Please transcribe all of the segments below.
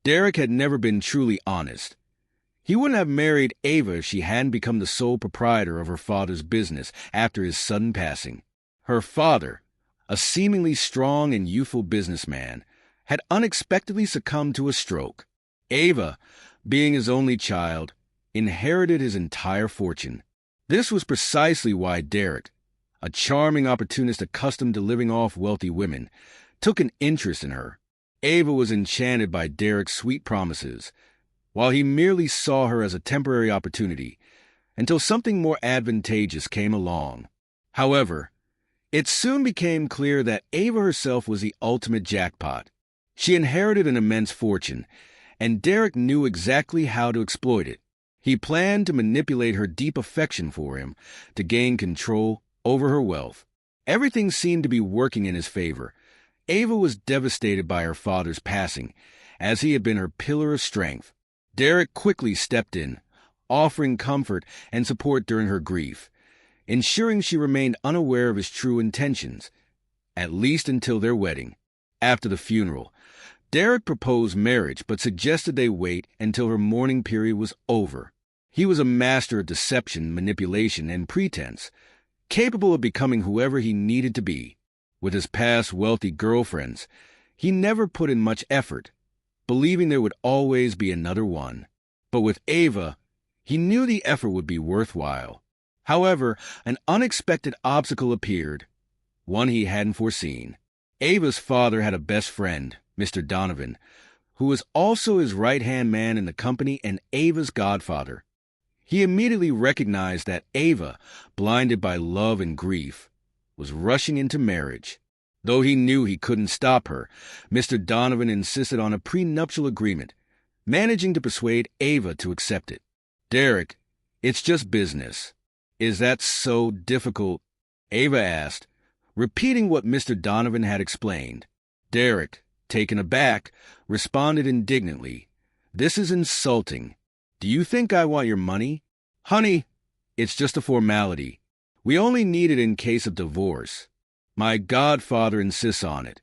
Derek had never been truly honest. He wouldn't have married Ava if she hadn't become the sole proprietor of her father's business after his sudden passing. Her father, a seemingly strong and youthful businessman, had unexpectedly succumbed to a stroke. Ava, being his only child, inherited his entire fortune. This was precisely why Derek, a charming opportunist accustomed to living off wealthy women, took an interest in her. Ava was enchanted by Derek's sweet promises, while he merely saw her as a temporary opportunity, until something more advantageous came along. However, it soon became clear that Ava herself was the ultimate jackpot. She inherited an immense fortune, and Derek knew exactly how to exploit it. He planned to manipulate her deep affection for him to gain control over her wealth. Everything seemed to be working in his favor. Ava was devastated by her father's passing, as he had been her pillar of strength. Derek quickly stepped in, offering comfort and support during her grief, ensuring she remained unaware of his true intentions, at least until their wedding. After the funeral, Derek proposed marriage but suggested they wait until her mourning period was over. He was a master of deception, manipulation, and pretense, capable of becoming whoever he needed to be. With his past wealthy girlfriends, he never put in much effort, believing there would always be another one. But with Ava, he knew the effort would be worthwhile. However, an unexpected obstacle appeared, one he hadn't foreseen. Ava's father had a best friend, Mr. Donovan, who was also his right-hand man in the company and Ava's godfather. He immediately recognized that Ava, blinded by love and grief, was rushing into marriage. Though he knew he couldn't stop her, Mr. Donovan insisted on a prenuptial agreement, managing to persuade Ava to accept it. "Derek, it's just business. Is that so difficult?" Ava asked, repeating what Mr. Donovan had explained. Derek, taken aback, responded indignantly, "This is insulting. Do you think I want your money? Honey, it's just a formality. We only need it in case of divorce. My godfather insists on it.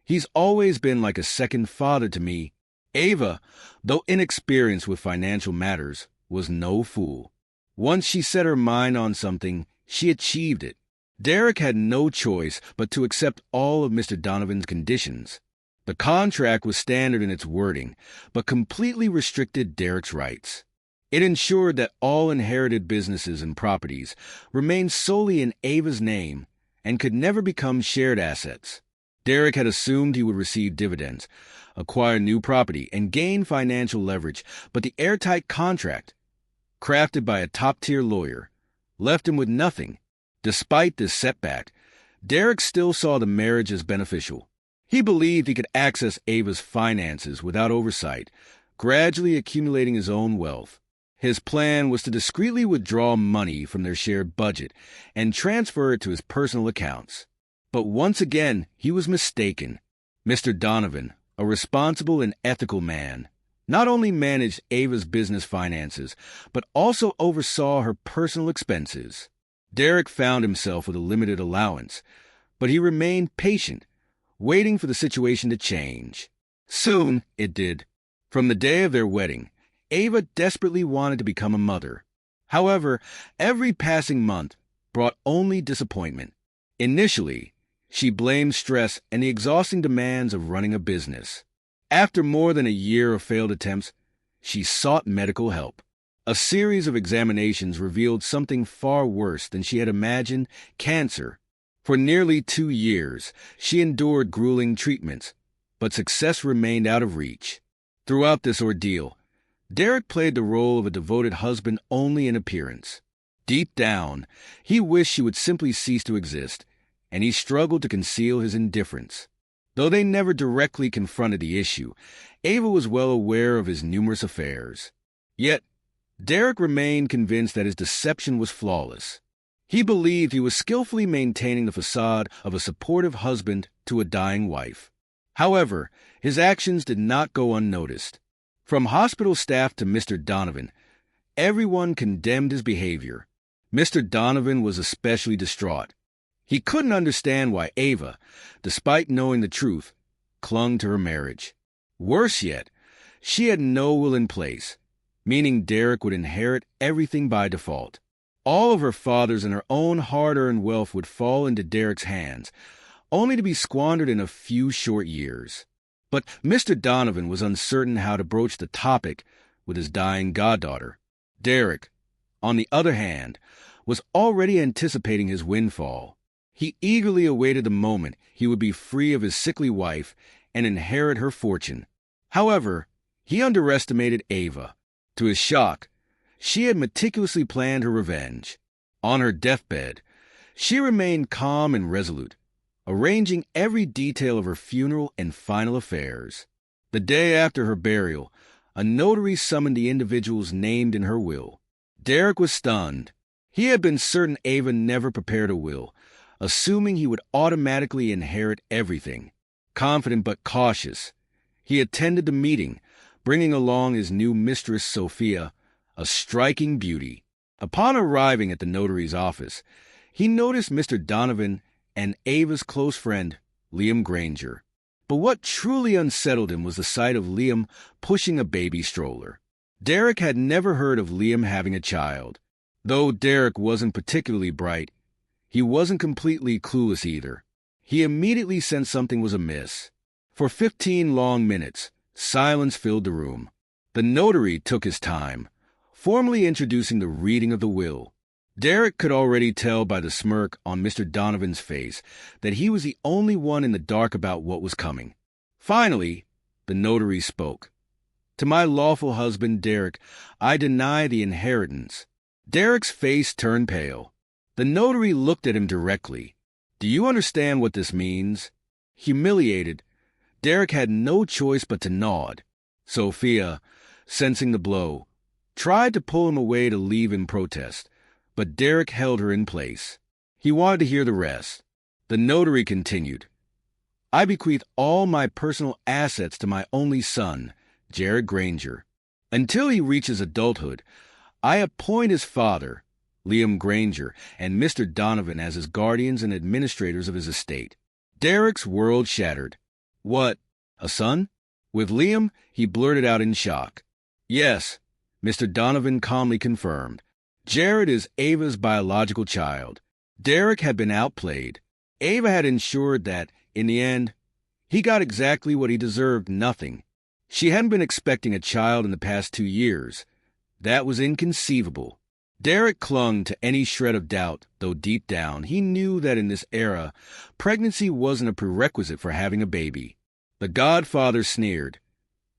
He's always been like a second father to me." Ava, though inexperienced with financial matters, was no fool. Once she set her mind on something, she achieved it. Derek had no choice but to accept all of Mr. Donovan's conditions. The contract was standard in its wording, but completely restricted Derek's rights. It ensured that all inherited businesses and properties remained solely in Ava's name and could never become shared assets. Derek had assumed he would receive dividends, acquire new property, and gain financial leverage, but the airtight contract, crafted by a top-tier lawyer, left him with nothing. Despite this setback, Derek still saw the marriage as beneficial. He believed he could access Ava's finances without oversight, gradually accumulating his own wealth. His plan was to discreetly withdraw money from their shared budget and transfer it to his personal accounts. But once again, he was mistaken. Mr. Donovan, a responsible and ethical man, not only managed Ava's business finances, but also oversaw her personal expenses. Derek found himself with a limited allowance, but he remained patient, waiting for the situation to change. Soon it did. From the day of their wedding, Ava desperately wanted to become a mother. However, every passing month brought only disappointment. Initially, she blamed stress and the exhausting demands of running a business. After more than a year of failed attempts, she sought medical help. A series of examinations revealed something far worse than she had imagined: cancer. For nearly 2 years, she endured grueling treatments, but success remained out of reach. Throughout this ordeal, Derek played the role of a devoted husband only in appearance. Deep down, he wished she would simply cease to exist, and he struggled to conceal his indifference. Though they never directly confronted the issue, Ava was well aware of his numerous affairs. Yet, Derek remained convinced that his deception was flawless. He believed he was skillfully maintaining the facade of a supportive husband to a dying wife. However, his actions did not go unnoticed. From hospital staff to Mr. Donovan, everyone condemned his behavior. Mr. Donovan was especially distraught. He couldn't understand why Ava, despite knowing the truth, clung to her marriage. Worse yet, She had no will in place, meaning Derek would inherit everything by default. All of her father's and her own hard-earned wealth would fall into Derek's hands, only to be squandered in a few short years. But Mr. Donovan was uncertain how to broach the topic with his dying goddaughter. Derek, on the other hand, was already anticipating his windfall. He eagerly awaited the moment he would be free of his sickly wife and inherit her fortune. However, he underestimated Ava. To his shock, she had meticulously planned her revenge. On her deathbed, she remained calm and resolute, arranging every detail of her funeral and final affairs. The day after her burial, a notary summoned the individuals named in her will. Derek was stunned. He had been certain Ava never prepared a will, assuming he would automatically inherit everything. Confident but cautious, he attended the meeting, bringing along his new mistress, Sophia, a striking beauty. Upon arriving at the notary's office, he noticed Mr. Donovan and Ava's close friend, Liam Granger. But what truly unsettled him was the sight of Liam pushing a baby stroller. Derek had never heard of Liam having a child. Though Derek wasn't particularly bright, he wasn't completely clueless either. He immediately sensed something was amiss. For 15 long minutes, silence filled the room. The notary took his time, formally introducing the reading of the will. Derek could already tell by the smirk on Mr. Donovan's face that he was the only one in the dark about what was coming. Finally, the notary spoke. "To my lawful husband, Derek, I deny the inheritance." Derek's face turned pale. The notary looked at him directly. "Do you understand what this means?" Humiliated, Derek had no choice but to nod. Sophia, sensing the blow, tried to pull him away to leave in protest, but Derek held her in place. He wanted to hear the rest. The notary continued, "I bequeath all my personal assets to my only son, Jared Granger. Until he reaches adulthood, I appoint his father, Liam Granger, and Mr. Donovan as his guardians and administrators of his estate." Derek's world shattered. "What, a son?" With Liam, he blurted out in shock. "Yes," Mr. Donovan calmly confirmed. "Jared is Ava's biological child." Derek had been outplayed. Ava had ensured that, in the end, he got exactly what he deserved, nothing. She hadn't been expecting a child in the past 2 years. That was inconceivable. Derek clung to any shred of doubt, though deep down he knew that in this era, pregnancy wasn't a prerequisite for having a baby. The godfather sneered,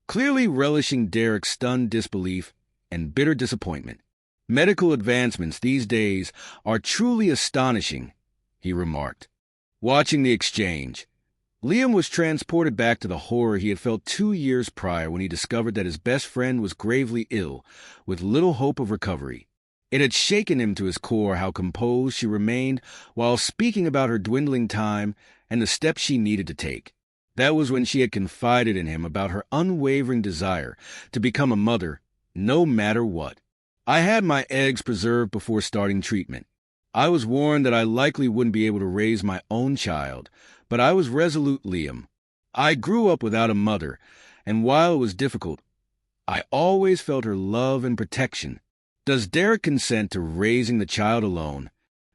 clearly relishing Derek's stunned disbelief and bitter disappointment. "Medical advancements these days are truly astonishing," he remarked. Watching the exchange, Liam was transported back to the horror he had felt 2 years prior when he discovered that his best friend was gravely ill, with little hope of recovery. It had shaken him to his core how composed she remained while speaking about her dwindling time and the steps she needed to take. That was when she had confided in him about her unwavering desire to become a mother, no matter what. "I had my eggs preserved before starting treatment. I was warned that I likely wouldn't be able to raise my own child, but I was resolute, Liam. I grew up without a mother, and while it was difficult, I always felt her love and protection." "Does Derek consent to raising the child alone?"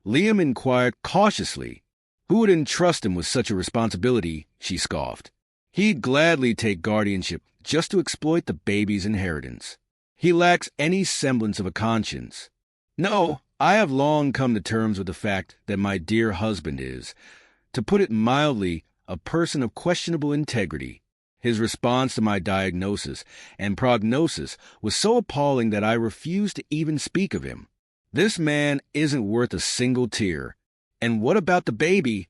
Liam inquired cautiously. "Who would entrust him with such a responsibility?" she scoffed. "He'd gladly take guardianship just to exploit the baby's inheritance. He lacks any semblance of a conscience." "No, I have long come to terms with the fact that my dear husband is, to put it mildly, a person of questionable integrity. His response to my diagnosis and prognosis was so appalling that I refused to even speak of him. This man isn't worth a single tear." "And what about the baby?"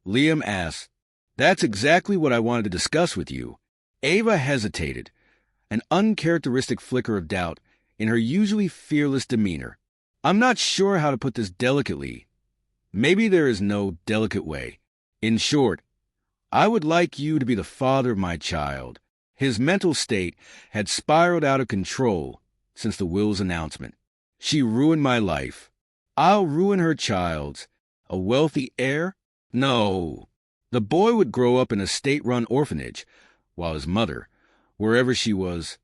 Liam asked. "That's exactly what I wanted to discuss with you." Ava hesitated, an uncharacteristic flicker of doubt in her usually fearless demeanor. "I'm not sure how to put this delicately. Maybe there is no delicate way. In short, I would like you to be the father of my child." His mental state had spiraled out of control since the will's announcement. "She ruined my life. I'll ruin her child's. A wealthy heir? No. The boy would grow up in a state-run orphanage, while his mother, wherever she was,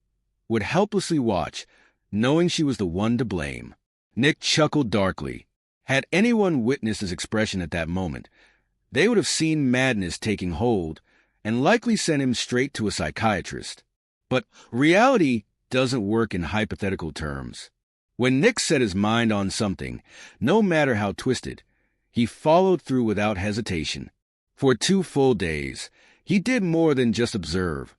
would helplessly watch, knowing she was the one to blame. Nick chuckled darkly. Had anyone witnessed his expression at that moment, they would have seen madness taking hold and likely sent him straight to a psychiatrist. But reality doesn't work in hypothetical terms. When Nick set his mind on something, no matter how twisted, he followed through without hesitation. For 2 full days, he did more than just observe.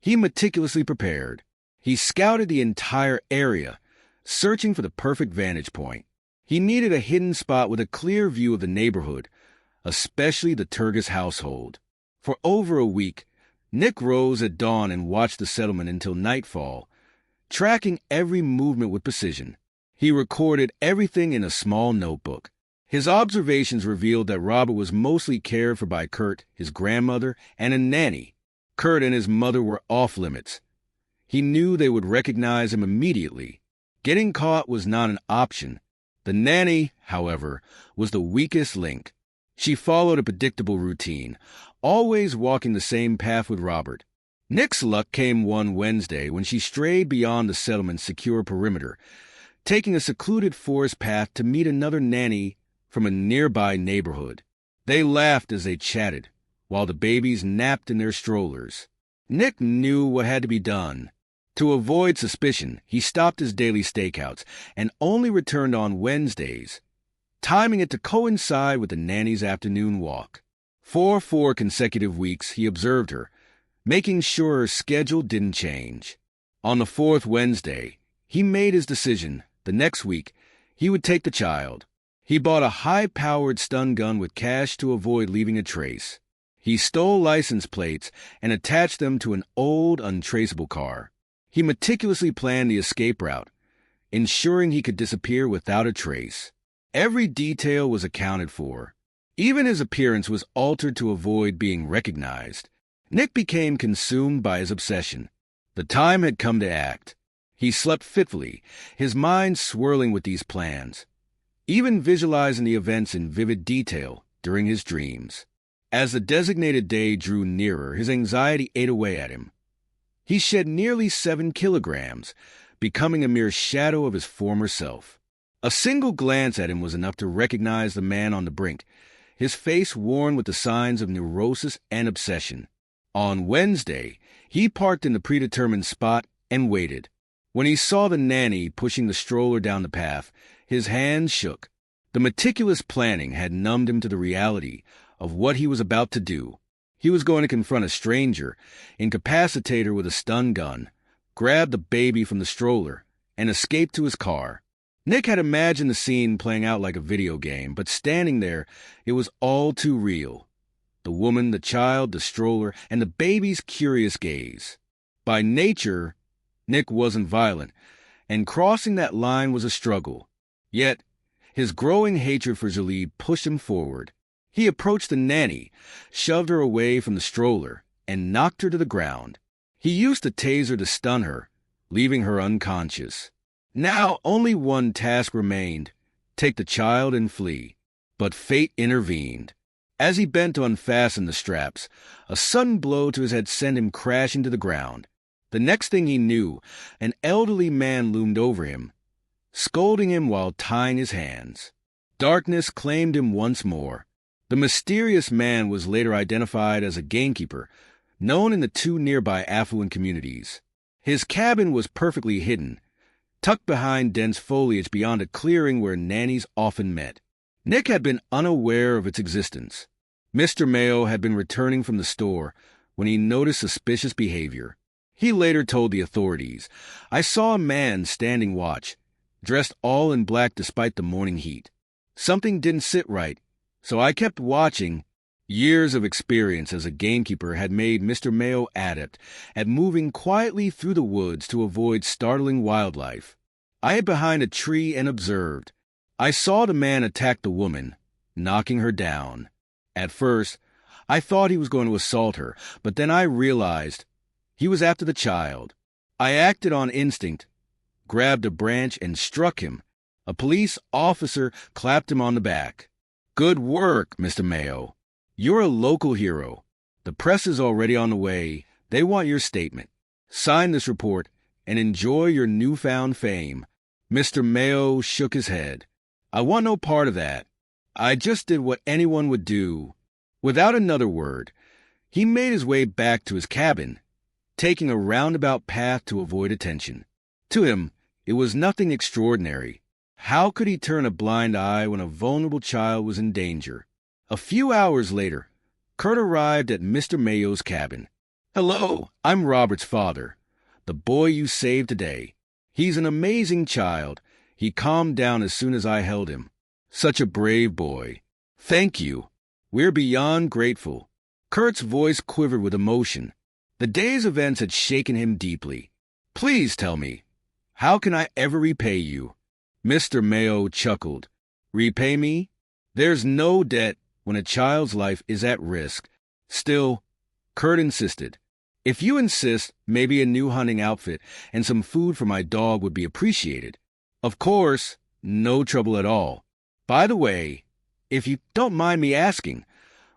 He meticulously prepared. He scouted the entire area, searching for the perfect vantage point. He needed a hidden spot with a clear view of the neighborhood, especially the Turgis household. For over a week, Nick rose at dawn and watched the settlement until nightfall, tracking every movement with precision. He recorded everything in a small notebook. His observations revealed that Robert was mostly cared for by Kurt, his grandmother, and a nanny. Kurt and his mother were off limits. He knew they would recognize him immediately. Getting caught was not an option. The nanny, however, was the weakest link. She followed a predictable routine, always walking the same path with Robert. Nick's luck came one Wednesday when she strayed beyond the settlement's secure perimeter, taking a secluded forest path to meet another nanny from a nearby neighborhood. They laughed as they chatted, while the babies napped in their strollers. Nick knew what had to be done. To avoid suspicion, he stopped his daily stakeouts and only returned on Wednesdays, timing it to coincide with the nanny's afternoon walk. For 4 consecutive weeks, he observed her, making sure her schedule didn't change. On the 4th Wednesday, he made his decision. The next week, he would take the child. He bought a high-powered stun gun with cash to avoid leaving a trace. He stole license plates and attached them to an old, untraceable car. He meticulously planned the escape route, ensuring he could disappear without a trace. Every detail was accounted for. Even his appearance was altered to avoid being recognized. Nick became consumed by his obsession. The time had come to act. He slept fitfully, his mind swirling with these plans, even visualizing the events in vivid detail during his dreams. As the designated day drew nearer, his anxiety ate away at him. He shed nearly 7 kilograms, becoming a mere shadow of his former self. A single glance at him was enough to recognize the man on the brink, his face worn with the signs of neurosis and obsession. On Wednesday, he parked in the predetermined spot and waited. When he saw the nanny pushing the stroller down the path, his hands shook. The meticulous planning had numbed him to the reality of what he was about to do. He was going to confront a stranger, incapacitate her with a stun gun, grab the baby from the stroller, and escape to his car. Nick had imagined the scene playing out like a video game, but standing there, it was all too real. The woman, the child, the stroller, and the baby's curious gaze. By nature, Nick wasn't violent, and crossing that line was a struggle. Yet, his growing hatred for Jolie pushed him forward. He approached the nanny, shoved her away from the stroller, and knocked her to the ground. He used the taser to stun her, leaving her unconscious. Now only one task remained: take the child and flee. But fate intervened. As he bent to unfasten the straps, a sudden blow to his head sent him crashing to the ground. The next thing he knew, an elderly man loomed over him, scolding him while tying his hands. Darkness claimed him once more. The mysterious man was later identified as a gamekeeper, known in the 2 nearby affluent communities. His cabin was perfectly hidden, tucked behind dense foliage beyond a clearing where nannies often met. Nick had been unaware of its existence. Mr. Mayo had been returning from the store when he noticed suspicious behavior. He later told the authorities, "I saw a man standing watch, dressed all in black despite the morning heat. Something didn't sit right, so I kept watching." Years of experience as a gamekeeper had made Mr. Mayo adept at moving quietly through the woods to avoid startling wildlife. I hid behind a tree and observed. I saw the man attack the woman, knocking her down. At first, I thought he was going to assault her, but then I realized he was after the child. I acted on instinct, grabbed a branch and struck him. A police officer clapped him on the back. "Good work, Mr. Mayo. You're a local hero. The press is already on the way. They want your statement. Sign this report and enjoy your newfound fame." Mr. Mayo shook his head. "I want no part of that. I just did what anyone would do." Without another word, he made his way back to his cabin, taking a roundabout path to avoid attention. To him, it was nothing extraordinary. How could he turn a blind eye when a vulnerable child was in danger? A few hours later, Kurt arrived at Mr. Mayo's cabin. "Hello, I'm Robert's father, the boy you saved today. He's an amazing child. He calmed down as soon as I held him. Such a brave boy. Thank you. We're beyond grateful." Kurt's voice quivered with emotion. The day's events had shaken him deeply. "Please tell me, how can I ever repay you?" Mr. Mayo chuckled. "Repay me? There's no debt when a child's life is at risk." Still, Kurt insisted. "If you insist, maybe a new hunting outfit and some food for my dog would be appreciated." "Of course, no trouble at all. By the way, if you don't mind me asking,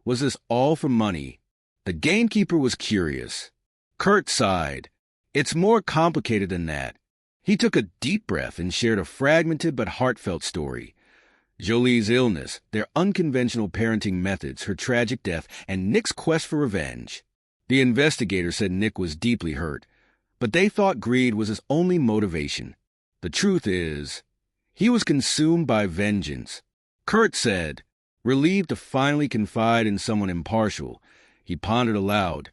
was this all for money?" The gamekeeper was curious. Kurt sighed. "It's more complicated than that." He took a deep breath and shared a fragmented but heartfelt story. Jolie's illness, their unconventional parenting methods, her tragic death, and Nick's quest for revenge. The investigator said Nick was deeply hurt, but they thought greed was his only motivation. The truth is, he was consumed by vengeance. Kurt said, relieved to finally confide in someone impartial. He pondered aloud.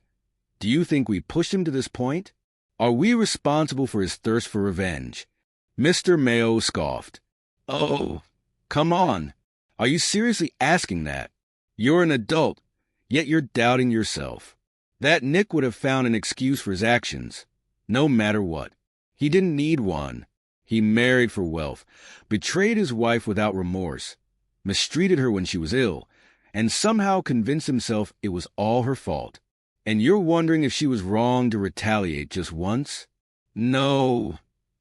"Do you think we pushed him to this point? Are we responsible for his thirst for revenge?" Mr. Mayo scoffed. "Oh, come on. Are you seriously asking that? You're an adult, yet you're doubting yourself. That Nick would have found an excuse for his actions, no matter what. He didn't need one. He married for wealth, betrayed his wife without remorse, mistreated her when she was ill, and somehow convinced himself it was all her fault. And you're wondering if she was wrong to retaliate just once? No,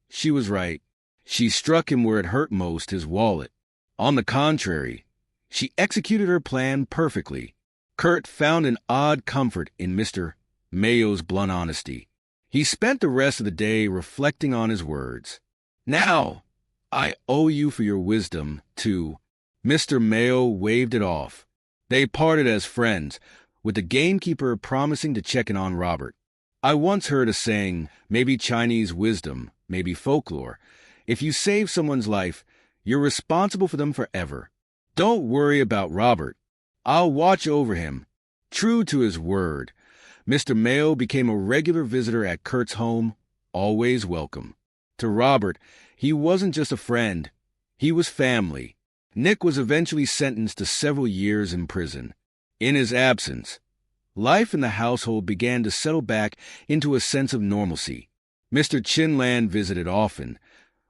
she was right. She struck him where it hurt most, his wallet. On the contrary, she executed her plan perfectly." Kurt found an odd comfort in Mr. Mayo's blunt honesty. He spent the rest of the day reflecting on his words. "Now, I owe you for your wisdom, too." Mr. Mayo waved it off. They parted as friends, with the gamekeeper promising to check in on Robert. "I once heard a saying, maybe Chinese wisdom, maybe folklore. If you save someone's life, you're responsible for them forever. Don't worry about Robert. I'll watch over him." True to his word, Mr. Mayo became a regular visitor at Kurt's home, always welcome. To Robert, he wasn't just a friend. He was family. Nick was eventually sentenced to several years in prison. In his absence, life in the household began to settle back into a sense of normalcy. Mr. Chinland visited often,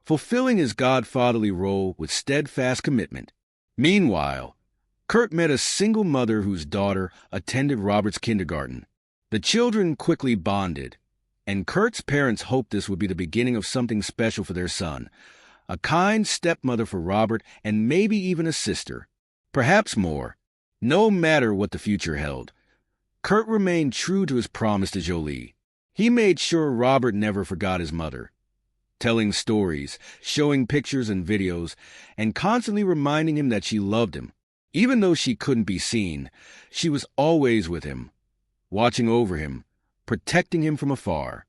fulfilling his godfatherly role with steadfast commitment. Meanwhile, Kurt met a single mother whose daughter attended Robert's kindergarten. The children quickly bonded, and Kurt's parents hoped this would be the beginning of something special for their son. A kind stepmother for Robert, and maybe even a sister. Perhaps more. No matter what the future held, Kurt remained true to his promise to Jolie. He made sure Robert never forgot his mother, telling stories, showing pictures and videos, and constantly reminding him that she loved him. Even though she couldn't be seen, she was always with him, watching over him, protecting him from afar.